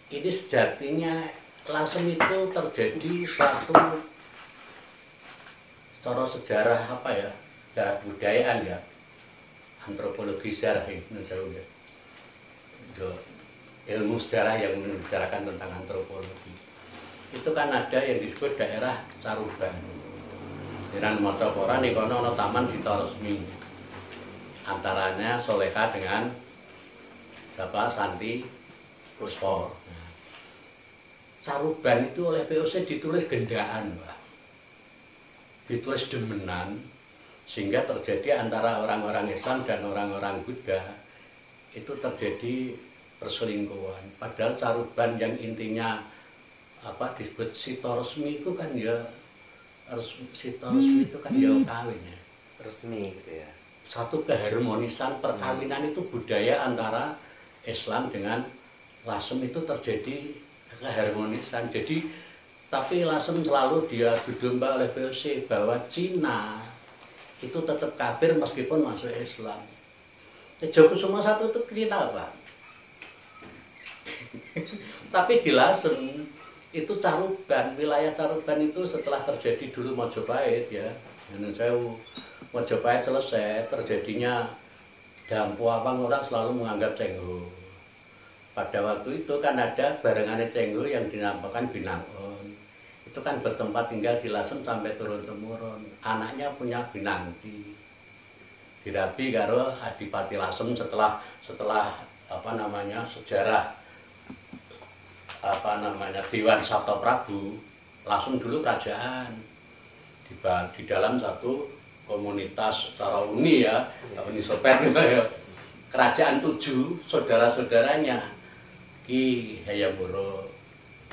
ini sejatinya Lasem itu terjadi suatu cara sejarah apa ya, sejarah budayaan ya, antropologi sejarah Indonesia ya. Ilmu sejarah yang membicarakan tentang antropologi. Itu kan ada yang disebut daerah Caruban. Dengan Mocopora nih kono ono Taman Sita Resmi. Antaranya Soleha dengan siapa Santi Puspo. Caruban itu oleh VOC ditulis gendaan, Pak. Ditulis demenan, sehingga terjadi antara orang-orang Islam dan orang-orang Buddha itu terjadi perselingkuhan. Padahal Caruban yang intinya apa disebut Sita Resmi itu kan ya Sita Resmi itu kan ya kawin ya. Resmi gitu ya. Satu keharmonisan perkawinan itu budaya antara Islam dengan Lasem itu terjadi keharmonisan. Jadi tapi Lasem selalu dia didomba oleh VOC bahwa Cina itu tetap kafir meskipun masuk Islam. Jogosumo I itu Cina, Pak. Tapi di Lasem itu Caruban, wilayah Caruban itu setelah terjadi dulu Mojopahit ya, Mojopahit selesai, terjadinya Dampu Awang, orang selalu menganggap Cengho. Pada waktu itu kan ada barengannya Cengho yang dinamakan Binangon. Itu kan bertempat tinggal di Lasem sampai turun-temurun. Anaknya punya Binangti. Dirabi karo Adipati Lasem setelah apa namanya sejarah apa namanya Dewan Sabta Prabu. Lasem dulu kerajaan di dalam satu komunitas secara uni ya, Uni Soviet gitu ya. Kerajaan 7 saudara-saudaranya Ki Hayamuro.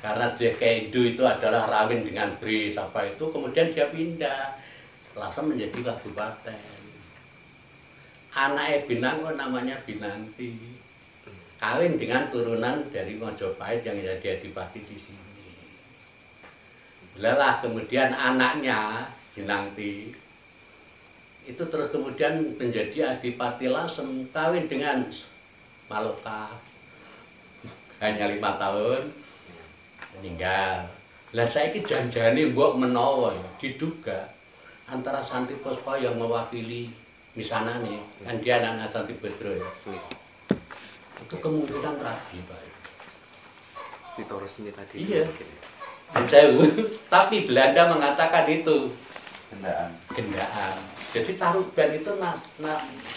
Karena Jekedu itu adalah rawin dengan Bri apa itu, kemudian dia pindah Lasem menjadi kabupaten. Anaknya Binangon namanya Binanti, kawin dengan turunan dari Mojopahit yang jadi adipati di sini. Lelah kemudian anaknya Binanti itu terus kemudian menjadi adipati Lasem, kawin dengan Maloka, hanya 5 tahun meninggal. Lah saiki janjane mbok menawa ya diduga antara Santi Puspa yang mewakili misanane kan dia anak Santi Bedro ya. Itu kemungkinan rabi, Pak. Sita Resmi tadi. Iya. Jauh. Tapi Belanda mengatakan itu gendaan. Jadi Caruban itu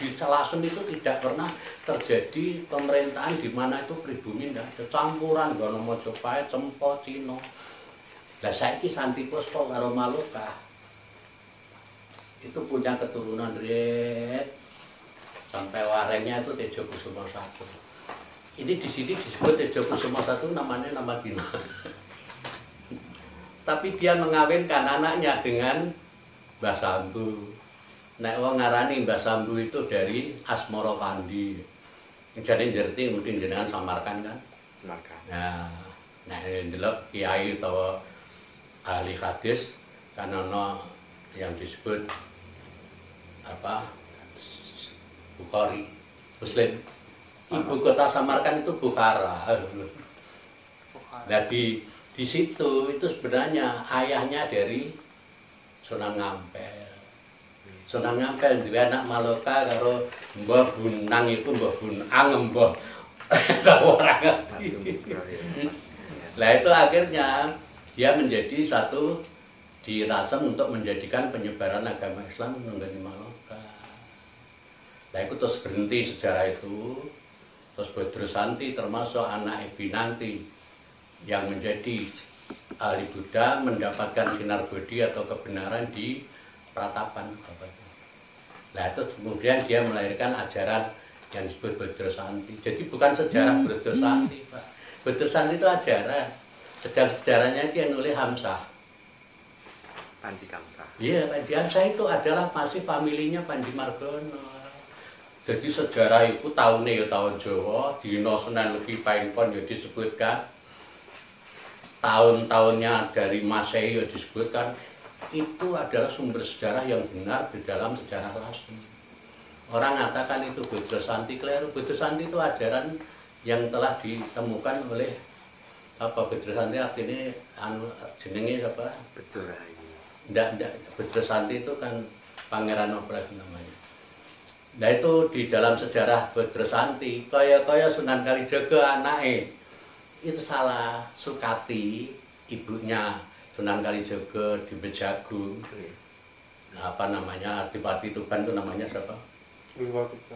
di Lasem itu tidak pernah terjadi pemerintahan di mana itu pribumi ndak ada campuran gono Mojopahit, Sempo, Cina. Lah saiki Santi Puspa karo Maloka itu punya keturunan red sampai warengnya itu Tejokusumo I. Ini di sini disebut Tejokusumo I namanya nama Dina. Tapi dia mengawinkan anaknya dengan Mbah Sambu. Nek wong ngarani Mbah Sambu itu dari Asmara Kandi. Jadi ngerti mungkin jenengan Samarkan kan? Samarkan. Nah ndelok kiai utawa ahli hadis kan ana yang disebut apa? Bukhari, Muslim. Ibu kota Samarkan itu Bukhara. Nah di situ itu sebenarnya ayahnya dari Sunan Ngampel. Sunan Ngampel duwe anak Maloka karo Mbah Bunang itu Mbah Bunang Mbah ora ngerti. Lah itu akhirnya dia menjadi satu di Lasem untuk menjadikan penyebaran agama Islam mengenai Maloka. Nah itu terus berhenti sejarah itu. Terus Bedro Santi termasuk anak Binanti yang menjadi ahli Buddha mendapatkan sinar bodhi atau kebenaran di Pratapan. Nah itu kemudian dia melahirkan ajaran yang disebut Bedro Santi. Jadi bukan sejarah Bedro Santi, Pak. Bedro Santi itu ajaran. Sedang sejarahnya dia nulis Hamzah. Panji Kamsa. Iya, Panji Hamzah itu adalah masih familinya Panji Margono. Jadi sejarah itu tahunnya ya tahun Jawa, dina Senin Legi Paingkon ya disebutkan. Tahun-tahunnya dari Masehi ya disebutkan. Itu adalah sumber sejarah yang benar di dalam sejarah Lasem. Orang mengatakan itu Bedro Santi keliru. Bedro Santi itu ajaran yang telah ditemukan oleh Apa Bejo Santi artinya anu jenenge apa? Bejo Rahayu. Ndak Bejo Santi itu kan pangeran Nobres namanya. Nah itu di dalam sejarah Bejo Santi kaya Sunan Kalijaga anake itu salah Sukati ibunya Sunan Kalijaga di Bejagung. Apa namanya Adipati Tuban itu namanya siapa? Wilwatika.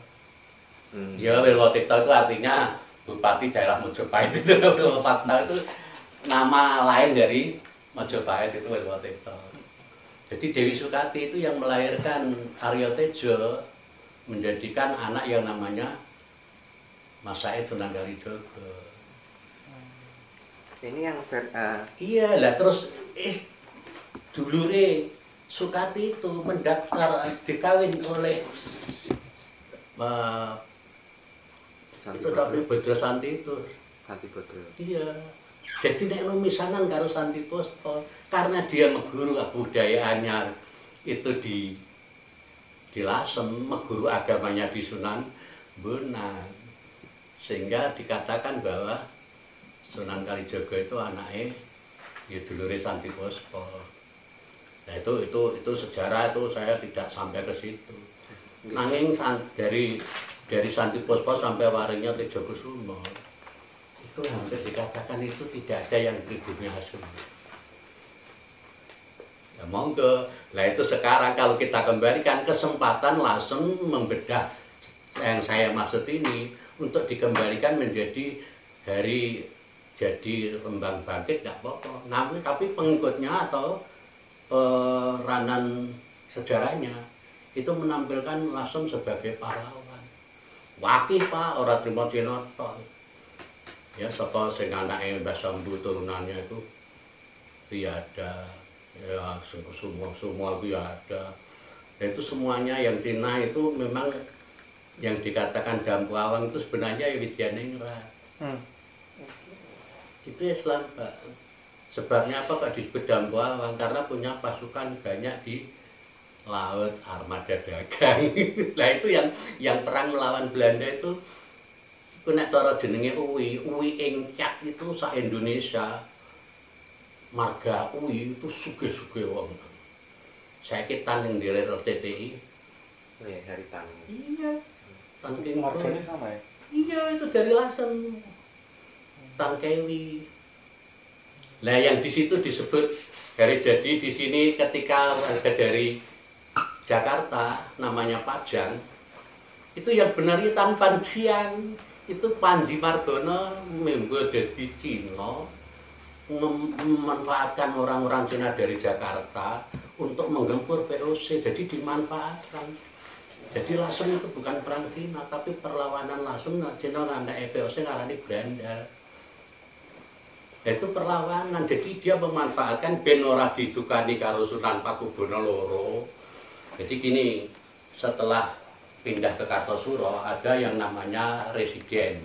Ya Wilwatika itu artinya Bupati daerah Mojopahit itu. Wilwatika itu nama lain dari Mojopahit itu Wilwatika. Jadi Dewi Sukati itu yang melahirkan Arya Tejo menjadikan anak yang namanya Mas Said Sunan Kalijaga. Ini yang Iya lah terus dulure Sukati itu mendaftar dikawin oleh itu tapi Bejo Santi itu. Santi Bodro. Iya. Jadi nek misanan karo Santi Puspa karena dia meguru kebudayaannya itu di Lasem, meguru agamanya di Sunan Bonang. Sehingga dikatakan bahwa Sunan Kalijaga itu anaknya ya dulure Santi Puspa. Nah itu sejarah itu saya tidak sampai ke situ. Nanging dari Santi Puspa sampai waringnya Tejokusumo itu hampir dikatakan itu tidak ada yang pribumi asli. Ya monggo. Lah itu sekarang kalau kita kembalikan kesempatan langsung membedah yang saya maksud ini untuk dikembalikan menjadi hari jadi Rembang Bangkit nggak apa-apa. Namun tapi pengikutnya atau peranan sejarahnya itu menampilkan langsung sebagai pahlawan. Wakih Pak, ora trimo Cinoto. Ya saka sing anake Mbah Sambu turunannya itu tiada. Ya semua itu ya ada. Itu semuanya yang Cina itu memang yang dikatakan Dampuawang itu sebenarnya ya Widyaningrat. Itu Islam Pak. Sebabnya apa Pak disebut Dampuawang? Karena punya pasukan banyak di laut, armada dagang. Nah itu yang perang melawan Belanda itu nek cara jenenge Uwi Engcat itu sak Indonesia. Marga Uwi itu sugih-sugih wong. Saiki tan ning dire RTTI. Oh ya, hari Tan. Iya. Tan Kewi. Marganya sama ya? Iya, itu dari Lasem. Tan Kewi. Nah, yang di situ disebut dari jadi di sini ketika warga dari Jakarta namanya Pajang itu yang benarnya Tan Panjiang itu Panji Margono membuat dari Cina memanfaatkan orang-orang Cina dari Jakarta untuk menggempur VOC, jadi dimanfaatkan. Jadi Lasem itu bukan perang Cina tapi perlawanan langsung Cina ngandak VOC ngarani Belanda. Itu perlawanan, jadi dia memanfaatkan ben ora didukani karo Sunan Pakubono loro. Jadi gini, setelah pindah ke Kartosuro ada yang namanya residen.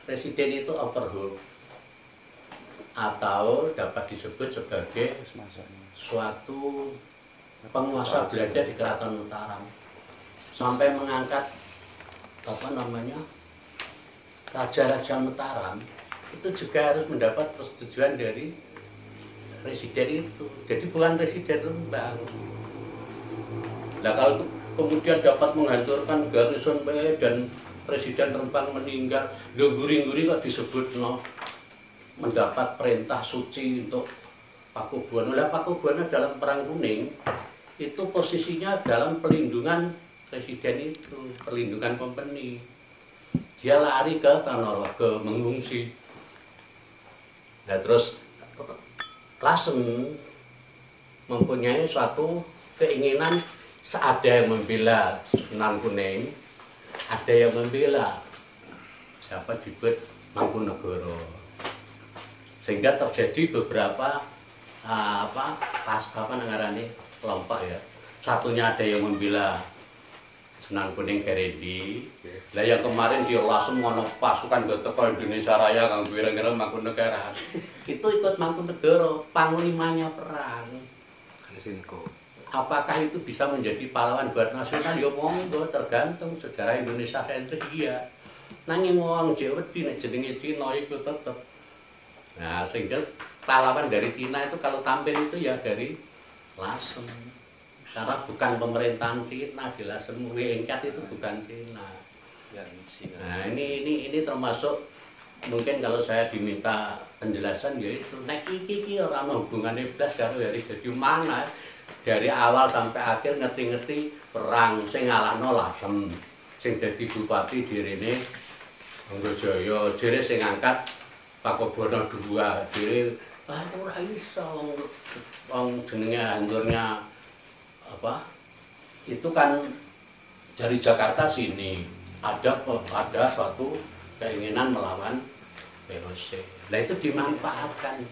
Residen itu overhook atau dapat disebut sebagai suatu penguasa Belanda di Keraton Mataram sampai mengangkat apa namanya Raja-Raja Mataram itu juga harus mendapat persetujuan dari residen itu. Jadi bukan residen Rembang. Nah kalau kemudian dapat menghancurkan garnison dan Presiden Rembang meninggal, guri-guri kok disebut mendapat perintah suci untuk Pakubuwono. Lah Pakubuwono dalam Perang Kuning itu posisinya dalam pelindungan presiden itu, perlindungan company. Dia lari ke Ponorogo mengungsi. Nah terus Lasem mempunyai suatu keinginan ada yang membela Sunan Kuning, ada yang membela siapa disebut Mangkunegara. Sehingga terjadi beberapa kelompok ya. Satunya ada yang membela Sunan Kuning Garedi. Lah yang kemarin dia langsung ngono pasukan ke Indonesia Raya kang kira-kira Mangkunegara. Itu ikut Mangkunegara, panglimanya perang. Sinko. Apakah itu bisa menjadi pahlawan buat nasional? Ya monggo, tergantung sejarah Indonesia sentris iya. Nanging wong jek wedi nek jenenge Cina iku tetep. Nah, sehingga pahlawan dari Cina itu kalau tampil itu ya dari Lasem. Karena bukan pemerintahan Cina di Lasem, Wengkat itu bukan Cina. Ya, Cina. Nah, ini termasuk mungkin kalau saya diminta penjelasan ya itu nek iki ora ana hubungane blas karo Heri Jadi mana dari awal sampai akhir ngerti-ngerti perang sing ngalahno Lasem, sing dadi bupati direne Anggajaya, jere sing ngangkat Pakubono II, jere ora iso wong jenenge handurnya apa? Itu kan dari Jakarta sini ada suatu keinginan melawan VOC. Nah itu dimanfaatkan.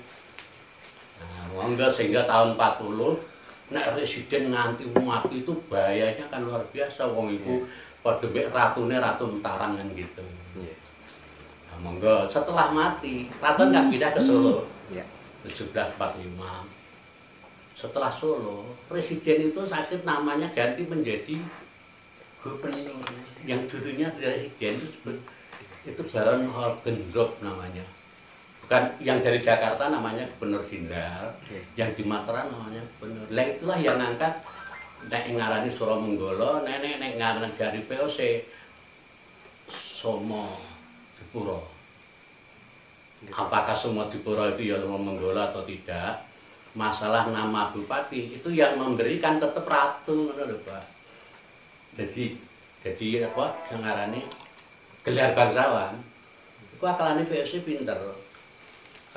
Nah, monggo sehingga tahun 40 nek residen nganti mati itu bahayanya kan luar biasa. Wong itu padha mek ratune Ratu Mataram kan gitu. Nah, monggo setelah mati, Ratu nggak pindah ke Solo. 1745. Setelah Solo, presiden itu sakit namanya ganti menjadi gubernur. Yang dulunya presiden itu Baron Holgendorp namanya. Bukan yang dari Jakarta namanya Gubernur Jenderal, yang di Mataram namanya Gubernur. Lah itulah yang ngangkat nek ngarani Suromenggala, nek ngarani dari VOC Somo Dipuro. Apakah semua Dipuro itu ya Suromenggala atau tidak? Masalah nama bupati itu yang memberikan tetap ratu, ngono Pak. Jadi apa yang ngarani gelar bangsawan, itu akalane VOC pinter.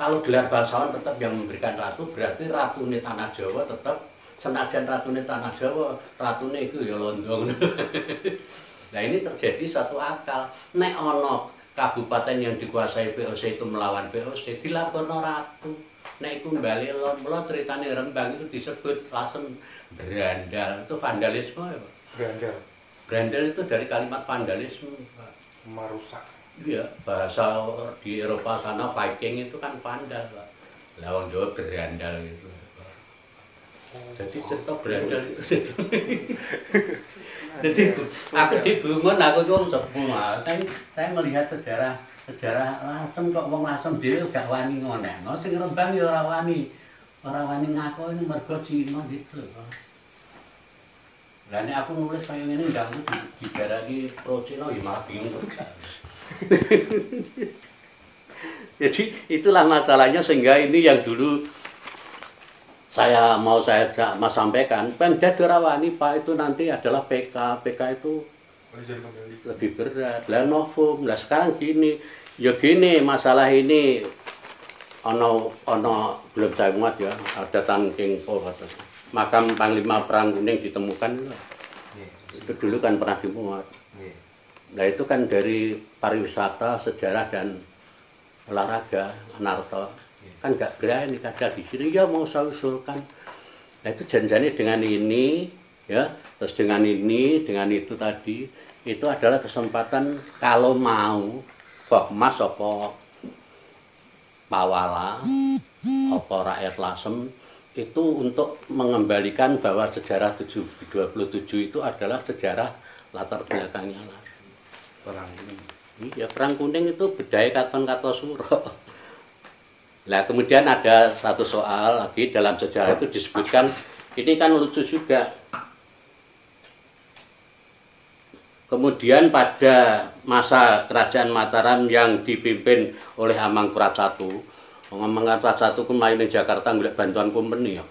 Kalau gelar bangsawan tetap yang memberikan ratu, berarti ratune tanah Jawa tetap senajan ratune tanah Jawa, ratune itu ya Londong. Nah ini terjadi satu akal. Nek ono kabupaten yang dikuasai VOC itu melawan VOC, dilaporno ratu. Nek iku mbali lo ceritane Rembang itu disebut Lasem berandal, itu vandalisme ya Pak. Berandal itu dari kalimat vandalisme Pak. Merusak. Iya, bahasa di Eropa sana Viking itu kan vandal, Pak. Lah wong Jawa berandal gitu. Jadi cerita berandal itu. Jadi aku digungun, aku itu sepuh. Saya melihat sejarah Lasem kok wong Lasem dhewe gak wani ngonekno, sing Rembang ya ora wani. Ora wani ngaku ini mergo Cina gitu. Lah nek aku nulis kaya ngene ndang digaraki pro Cina ya malah bingung. Jadi itulah masalahnya sehingga ini yang dulu saya sampaikan, Pemda Dorawani Pak itu nanti adalah PK itu lebih berat. Lah novum, lah sekarang gini, ya gini masalah ini ono belum saya muat ya, ada tangking pol makam Panglima Perang Kuning ditemukan itu dulu kan pernah dimuat. Nah itu kan dari pariwisata, sejarah dan olahraga, Narto kan nggak berani kadang di sini ya mau saya usulkan. Nah itu janjinya dengan ini ya, terus dengan ini, dengan itu tadi itu adalah kesempatan kalau mau Bokmas apa Pawala apa rakyat Lasem itu untuk mengembalikan bahwa sejarah 27 itu adalah sejarah latar belakangnya Lasem. Perang Kuning. Iya, Perang Kuning itu budaya Katon Kartosuro. Nah, kemudian ada satu soal lagi dalam sejarah itu disebutkan, ini kan lucu juga. Kemudian pada masa Kerajaan Mataram yang dipimpin oleh Amangkurat I, Amangkurat I kemarin di Jakarta ngeliat bantuan company ya.